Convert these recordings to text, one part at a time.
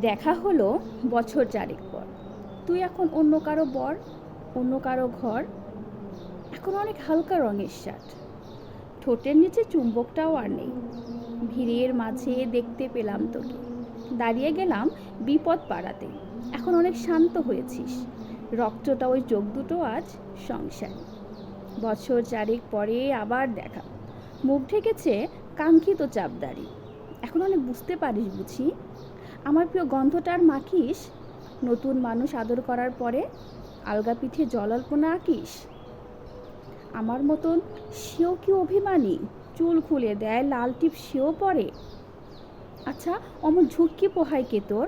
দেখা হলো বছর চারেক পর। তুই এখন অন্য কারো বর, অন্য কারো ঘর। এখন অনেক হালকা রঙের শার্ট, ঠোঁটের নিচে চুম্বকটাও আর নেই। ভিড়ের মাঝে দেখতে পেলাম তোকে, দাঁড়িয়ে গেলাম বিপদ পাড়াতে। এখন অনেক শান্ত হয়েছিস, রক্তটা ওই চোখ দুটো আজ সংসারী। বছর চারেক পরে আবার দেখা, মুখ ঢেকেছে কাঙ্ক্ষিত চাপদারি। এখন অনেক বুঝতে পারিস বুঝি, আমার প্রিয় গন্ধটা আর মাখিস। নতুন মানুষ আদর করার পরে আলগা পিঠে জলাল্পনা আঁকিস। আমার মতন সেও কি অভিমানী, চুল খুলে দেয়, লাল টিপ সেও পরে। আচ্ছা, অমন ঝুঁকি পোহায় কে তোর?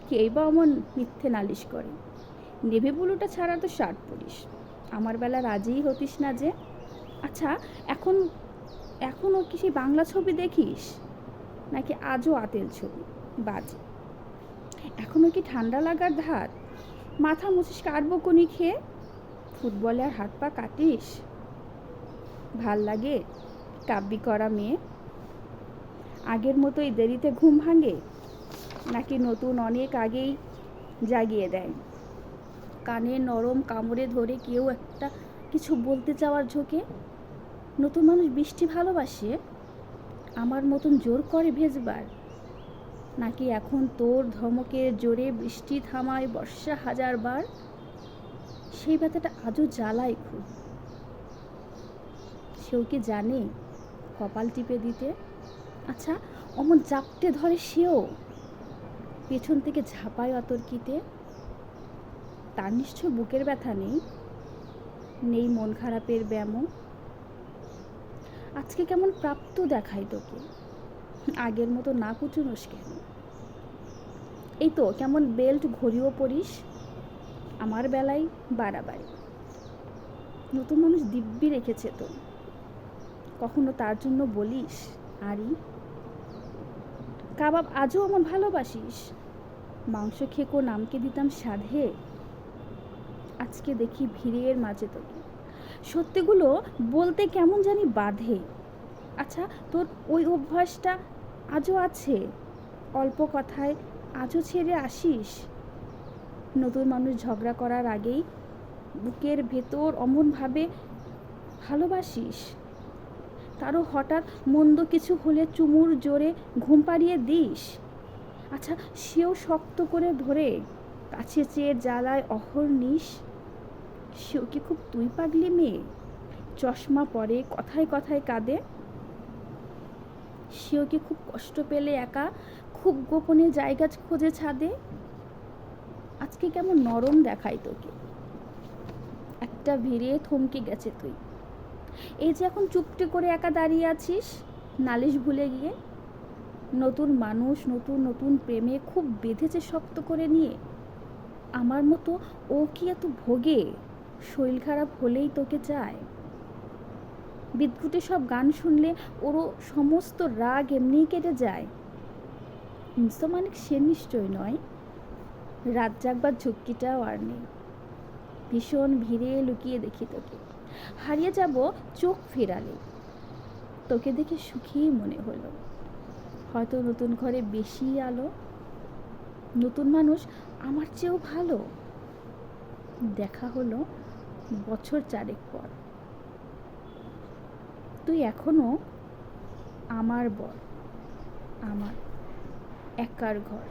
কেই বা অমন মিথ্যে নালিশ করে? নেভি ব্লুটা ছাড়া তো শার্ট পরিস, আমার বেলা রাজিই হতিস না যে। আচ্ছা, এখন এখনও কি সেই বাংলা ছবি দেখিস, নাকি আজও আতেল ছবি বাজে? এখনও কি ঠান্ডা লাগার ধার? মাথা মুছিস কাটবকুনি খেয়ে? ফুটবলে আর হাত পা কাটিস? ভাল লাগে কাব্যি করা মেয়ে? আগের মতোই দেরিতে ঘুম ভাঙে, নাকি নতুন অনেক আগেই জাগিয়ে দেয়? কানে নরম কামড়ে ধরে কেউ একটা কিছু বলতে চাওয়ার ঝোঁকে? নতুন মানুষ বৃষ্টি ভালোবাসে, আমার মতন জোর করে ভেজবার? নাকি এখন তোর ধমকের জোরে বৃষ্টি থামায় বর্ষা হাজারবার? সেই ব্যথাটা আজও জ্বালায় খুব। সেও কি জানে কপাল টিপে দিতে? আচ্ছা, অমন চাপটে ধরে সেও, পেছন থেকে ঝাঁপায় অতর্কিতে? তার নিশ্চয় বুকের ব্যথা নেই, নেই মন খারাপের ব্যামো। আজকে কেমন প্রাপ্ত দেখাই তোকে, আগের মতো না কুচুনোস কেন? এই তো কেমন বেল্ট ঘড়িও পরিস, আমার বেলায় বাড়াবাড়ি। নতুন মানুষ দিব্যি রেখেছে তো, কখনো তার জন্য বলিস আরি? কাবাব আজও আমার ভালোবাসিস, মাংস খেকো নামকে দিতাম সাধে। আজকে দেখি ভিড়ের মাঝে তোকে, সত্যিগুলো বলতে কেমন জানি বাধে। আচ্ছা, তোর ওই অভ্যাসটা আজও আছে, অল্প কথায় আজও ছেড়ে আসিস? নতুন মানুষ ঝগড়া করার আগেই বুকের ভেতর অমনভাবে ভালোবাসিস? তারও হঠাৎ মন্দ কিছু হলে চুমুর জোরে ঘুম পাড়িয়ে দিস? আচ্ছা, সেও শক্ত করে ধরে কাছে চেয়ে জ্বালায় অহর্নিশ? সেও কি খুব তুই পাগলি মেয়ে, চশমা পরে কথায় কথায় কাঁদে? সেও কি খুব কষ্ট পেলে একা খুব গোপনে জায়গা খোঁজে ছাদে? আজকে কেমন নরম দেখাই তোকে, একটা ভিড়ে থমকে গেছে তুই। এই যে এখন চুপটি করে একা দাঁড়িয়ে আছিস, নালিশ ভুলে গিয়ে। নতুন মানুষ নতুন নতুন প্রেমে খুব বেঁধেছে শক্ত করে নিয়ে। আমার মতো ও কি এত ভোগে, শরীর খারাপ হলেই তোকে চায়? বিদ্যুটে সব গান শুনলে ওরও সমস্ত রাগ এমনিই কেটে যায়। ইনসোমানিক সে নিশ্চয় নয়, রাত জাগবার ঝুঁকিটাও আর নেই। ভীষণ ভিড়ে লুকিয়ে দেখি তোকে, হারিয়ে যাব চোখ ফেরালে। তোকে দেখে সুখী মনে হলো, হয়তো নতুন ঘরে বেশি আলো, নতুন মানুষ আমার চেয়েও ভালো। দেখা হলো বছর চারেক পর। তুই এখনো আমার বর, আমার একার ঘর।